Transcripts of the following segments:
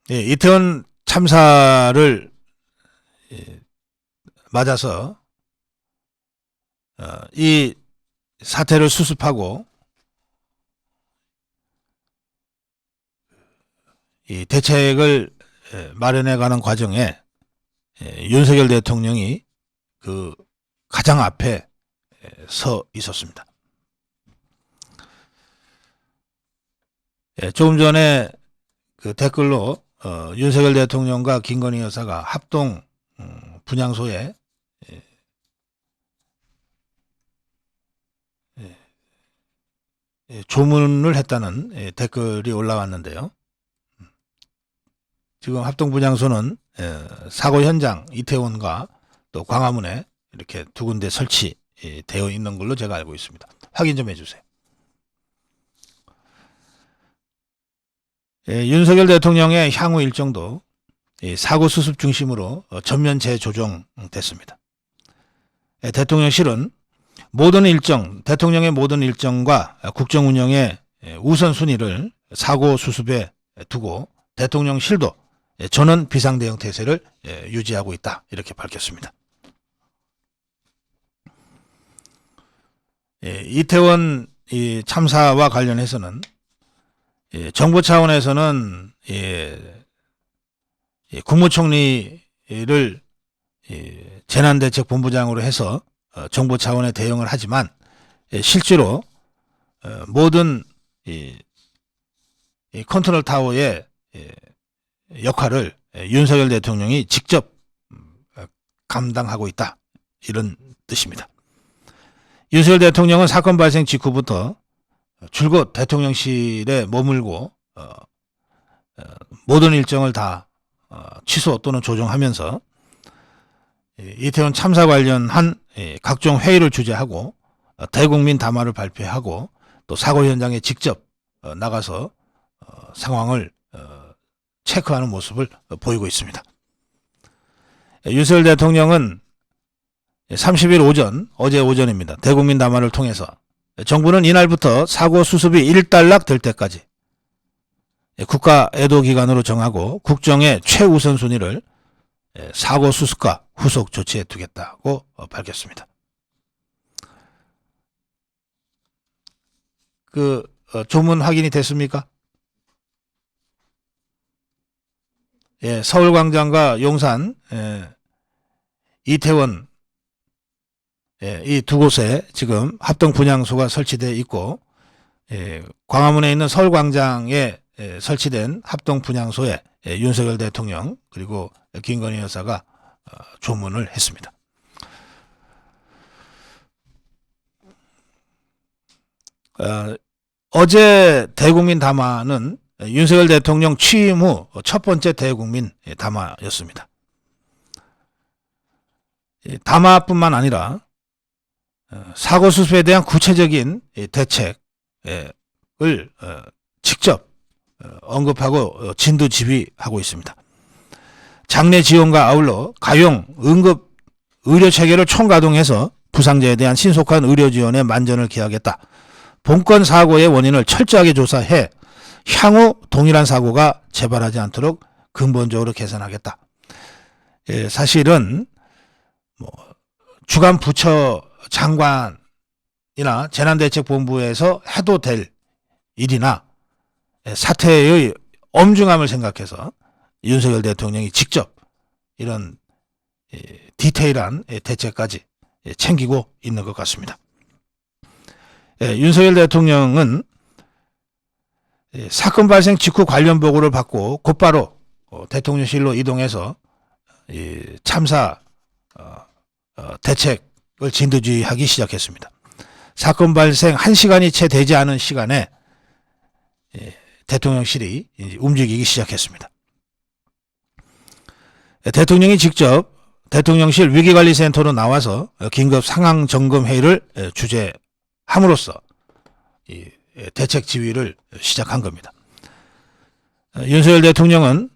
이태원 참사를 맞아서 이 사태를 수습하고 이 대책을 마련해가는 과정에 윤석열 대통령이 그 가장 앞에 서 있었습니다. 조금 전에 그 댓글로 윤석열 대통령과 김건희 여사가 합동 분향소에 조문을 했다는 댓글이 올라왔는데요. 지금 합동 분향소는 사고 현장 이태원과 또 광화문에 이렇게 두 군데 설치되어 있는 걸로 제가 알고 있습니다. 확인 좀 해주세요. 윤석열 대통령의 향후 일정도 사고 수습 중심으로 전면 재조정됐습니다. 대통령실은 대통령의 모든 일정과 국정 운영의 우선순위를 사고 수습에 두고 대통령실도 전원 비상대응 태세를 유지하고 있다, 이렇게 밝혔습니다. 이태원 참사와 관련해서는 정부 차원에서는 국무총리를 재난대책본부장으로 해서 정부 차원의 대응을 하지만 실제로 모든 컨트롤 타워의 역할을 윤석열 대통령이 직접 감당하고 있다, 이런 뜻입니다. 윤석열 대통령은 사건 발생 직후부터 줄곧 대통령실에 머물고 모든 일정을 다 취소 또는 조정하면서 이태원 참사 관련한 각종 회의를 주재하고 대국민 담화를 발표하고 또 사고 현장에 직접 나가서 상황을 체크하는 모습을 보이고 있습니다. 윤석열 대통령은 30일 오전, 어제 오전입니다, 대국민 담화를 통해서 정부는 이날부터 사고 수습이 일단락 될 때까지 국가 애도 기간으로 정하고 국정의 최우선 순위를 사고 수습과 후속 조치에 두겠다고 밝혔습니다. 그 조문 확인이 됐습니까? 서울광장과 용산, 이태원, 이 두 곳에 지금 합동 분향소가 설치되어 있고, 광화문에 있는 서울광장에 설치된 합동 분향소에 윤석열 대통령 그리고 김건희 여사가 조문을 했습니다. 어제 대국민 담화는 윤석열 대통령 취임 후 첫 번째 대국민 담화였습니다. 담화뿐만 아니라 사고 수습에 대한 구체적인 대책을 직접 언급하고 진두지휘하고 있습니다. 장례 지원과 아울러 가용, 응급 의료 체계를 총가동해서 부상자에 대한 신속한 의료 지원에 만전을 기하겠다. 본건 사고의 원인을 철저하게 조사해 향후 동일한 사고가 재발하지 않도록 근본적으로 개선하겠다. 사실은 주간 부처 장관이나 재난대책본부에서 해도 될 일이나 사태의 엄중함을 생각해서 윤석열 대통령이 직접 이런 디테일한 대책까지 챙기고 있는 것 같습니다. 윤석열 대통령은 사건 발생 직후 관련 보고를 받고 곧바로 대통령실로 이동해서 참사 대책을 진두지휘하기 시작했습니다. 사건 발생 1시간이 채 되지 않은 시간에 대통령실이 움직이기 시작했습니다. 대통령이 직접 대통령실 위기관리센터로 나와서 긴급 상황 점검 회의를 주재함으로써 대책 지휘를 시작한 겁니다. 윤석열 대통령은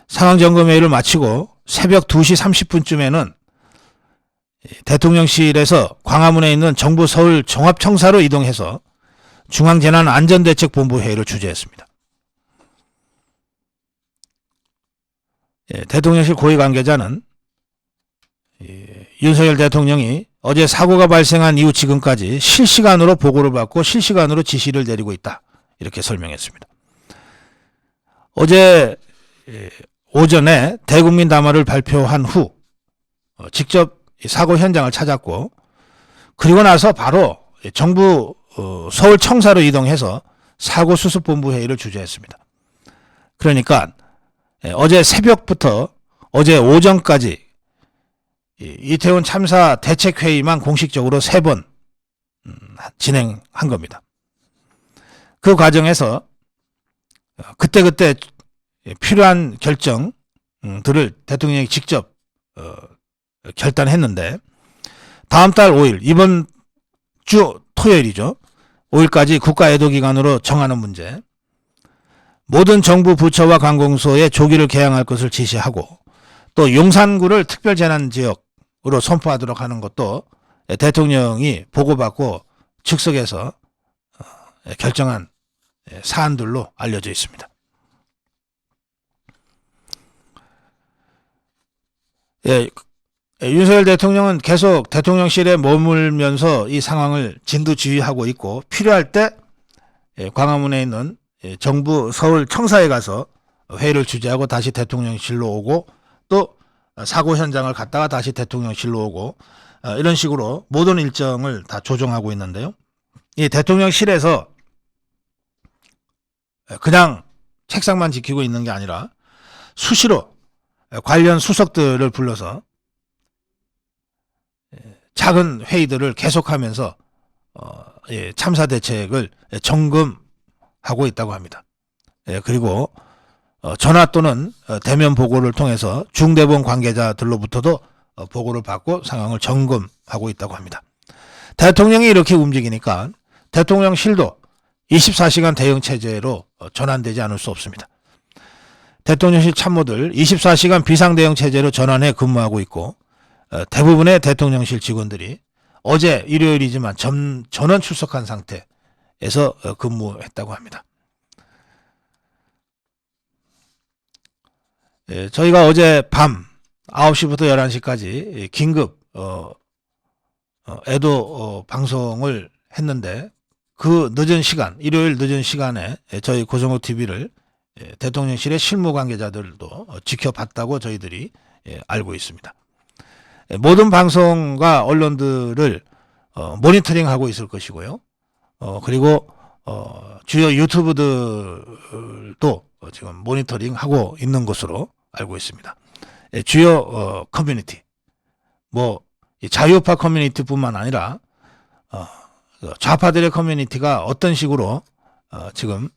상황 점검 회의를 마치고 새벽 2시 30분쯤에는 대통령실에서 광화문에 있는 정부 서울 종합청사로 이동해서 중앙재난안전대책본부 회의를 주재했습니다. 대통령실 고위 관계자는 윤석열 대통령이 어제 사고가 발생한 이후 지금까지 실시간으로 보고를 받고 실시간으로 지시를 내리고 있다. 이렇게 설명했습니다. 어제 오전에 대국민 담화를 발표한 후 직접 사고 현장을 찾았고, 그리고 나서 바로 정부 서울청사로 이동해서 사고수습본부 회의를 주재했습니다. 그러니까 어제 새벽부터 어제 오전까지 이태원 참사 대책회의만 공식적으로 3번 진행한 겁니다. 그 과정에서 그때그때 필요한 결정들을 대통령이 직접 결단했는데, 다음 달 5일, 이번 주 토요일이죠. 5일까지 국가애도기간으로 정하는 문제, 모든 정부 부처와 관공서에 조기를 개항할 것을 지시하고, 또 용산구를 특별재난지역으로 선포하도록 하는 것도 대통령이 보고받고 즉석에서 결정한 사안들로 알려져 있습니다. 윤석열 대통령은 계속 대통령실에 머물면서 이 상황을 진두지휘하고 있고, 필요할 때 광화문에 있는 정부 서울청사에 가서 회의를 주재하고 다시 대통령실로 오고, 또 사고 현장을 갔다가 다시 대통령실로 오고, 이런 식으로 모든 일정을 다 조정하고 있는데요. 이 대통령실에서 그냥 책상만 지키고 있는 게 아니라 수시로 관련 수석들을 불러서 작은 회의들을 계속하면서 참사 대책을 점검하고 있다고 합니다. 그리고 전화 또는 대면 보고를 통해서 중대본 관계자들로부터도 보고를 받고 상황을 점검하고 있다고 합니다. 대통령이 이렇게 움직이니까 대통령실도 24시간 대응체제로 전환되지 않을 수 없습니다. 대통령실 참모들 24시간 비상대응체제로 전환해 근무하고 있고, 대부분의 대통령실 직원들이 어제 일요일이지만 전원 출석한 상태에서 근무했다고 합니다. 저희가 어제 밤 9시부터 11시까지 긴급 애도 방송을 했는데, 그 늦은 시간, 일요일 늦은 시간에 저희 고성호 TV를 대통령실의 실무 관계자들도 지켜봤다고 저희들이 알고 있습니다. 모든 방송과 언론들을 모니터링하고 있을 것이고요. 그리고 주요 유튜브들도 지금 모니터링하고 있는 것으로 알고 있습니다. 주요 커뮤니티, 자유파 커뮤니티뿐만 아니라 좌파들의 커뮤니티가 어떤 식으로 지금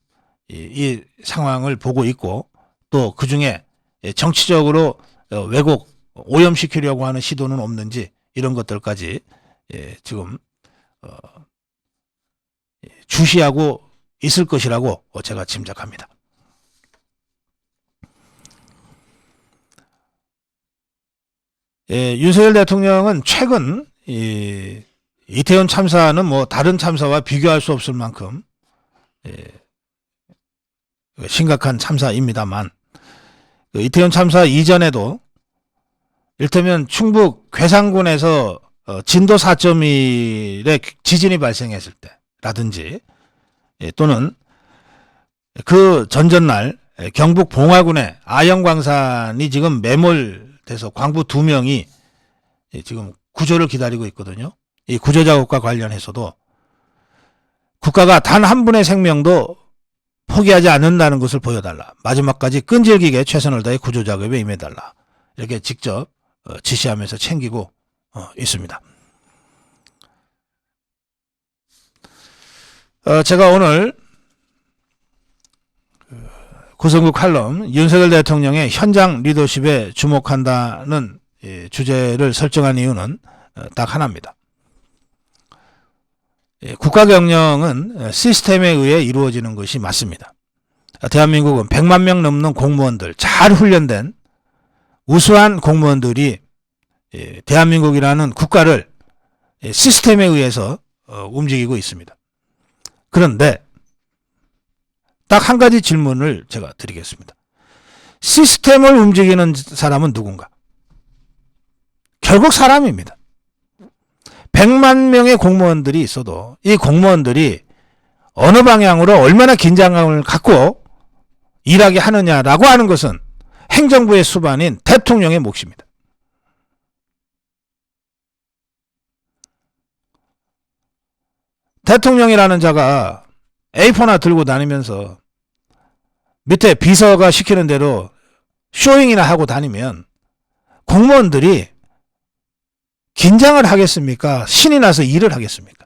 이 상황을 보고 있고, 또 그중에 정치적으로 왜곡, 오염시키려고 하는 시도는 없는지, 이런 것들까지 지금 주시하고 있을 것이라고 제가 짐작합니다. 윤석열 대통령은 최근 이태원 참사는 다른 참사와 비교할 수 없을 만큼 심각한 참사입니다만, 이태원 참사 이전에도 이를테면 충북 괴산군에서 진도 4.1의 지진이 발생했을 때라든지, 또는 그 전전날 경북 봉화군의 아영광산이 지금 매몰돼서 광부 2명이 지금 구조를 기다리고 있거든요. 이 구조 작업과 관련해서도 국가가 단 한 분의 생명도 포기하지 않는다는 것을 보여달라, 마지막까지 끈질기게 최선을 다해 구조 작업에 임해달라, 이렇게 직접 지시하면서 챙기고 있습니다. 제가 오늘 고성국 칼럼 윤석열 대통령의 현장 리더십에 주목한다는 주제를 설정한 이유는 딱 하나입니다. 국가경영은 시스템에 의해 이루어지는 것이 맞습니다. 대한민국은 100만 명 넘는 공무원들, 잘 훈련된 우수한 공무원들이 대한민국이라는 국가를 시스템에 의해서 움직이고 있습니다. 그런데 딱 한 가지 질문을 제가 드리겠습니다. 시스템을 움직이는 사람은 누군가? 결국 사람입니다. 100만 명의 공무원들이 있어도 이 공무원들이 어느 방향으로 얼마나 긴장감을 갖고 일하게 하느냐라고 하는 것은 행정부의 수반인 대통령의 몫입니다. 대통령이라는 자가 A4나 들고 다니면서 밑에 비서가 시키는 대로 쇼잉이나 하고 다니면 공무원들이 긴장을 하겠습니까? 신이 나서 일을 하겠습니까?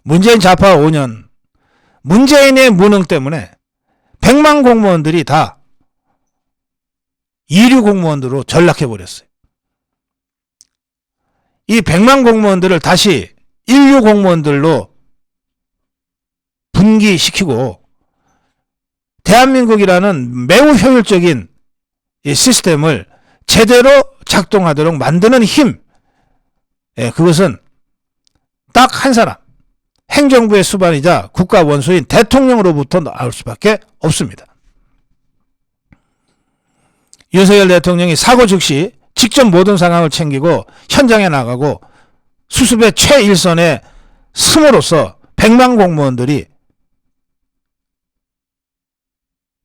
문재인 좌파 5년, 문재인의 무능 때문에 100만 공무원들이 다 이류 공무원들로 전락해버렸어요. 이 100만 공무원들을 다시 인류 공무원들로 분기시키고 대한민국이라는 매우 효율적인 이 시스템을 제대로 작동하도록 만드는 힘, 그것은 딱 한 사람, 행정부의 수반이자 국가 원수인 대통령으로부터 나올 수밖에 없습니다. 윤석열 대통령이 사고 즉시 직접 모든 상황을 챙기고 현장에 나가고 수습의 최일선에 숨으로써 100만 공무원들이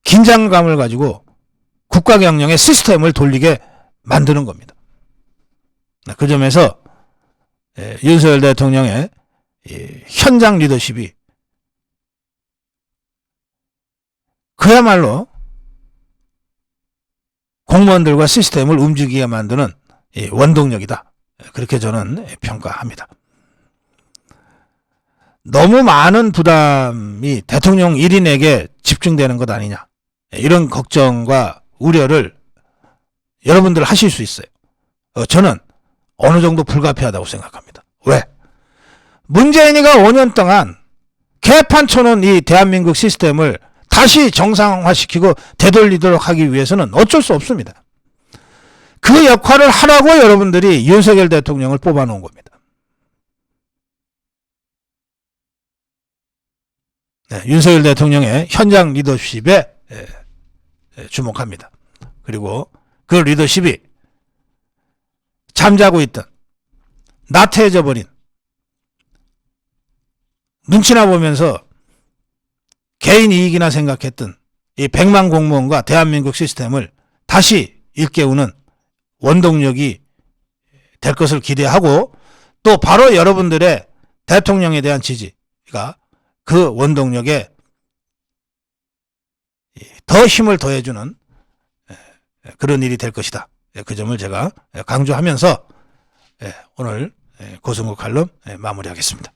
긴장감을 가지고 국가 경영의 시스템을 돌리게 만드는 겁니다. 그 점에서 윤석열 대통령의 현장 리더십이 그야말로 공무원들과 시스템을 움직이게 만드는 원동력이다. 그렇게 저는 평가합니다. 너무 많은 부담이 대통령 1인에게 집중되는 것 아니냐, 이런 걱정과 우려를 여러분들 하실 수 있어요. 저는 어느 정도 불가피하다고 생각합니다. 왜? 문재인이가 5년 동안 개판 쳐놓은 이 대한민국 시스템을 다시 정상화시키고 되돌리도록 하기 위해서는 어쩔 수 없습니다. 그 역할을 하라고 여러분들이 윤석열 대통령을 뽑아놓은 겁니다. 윤석열 대통령의 현장 리더십에 주목합니다. 그리고 그 리더십이 잠자고 있던, 나태해져 버린, 눈치나 보면서 개인 이익이나 생각했던 이 100만 공무원과 대한민국 시스템을 다시 일깨우는 원동력이 될 것을 기대하고, 또 바로 여러분들의 대통령에 대한 지지가 그 원동력에 더 힘을 더해주는 그런 일이 될 것이다. 그 점을 제가 강조하면서 오늘 고성국 칼럼 마무리하겠습니다.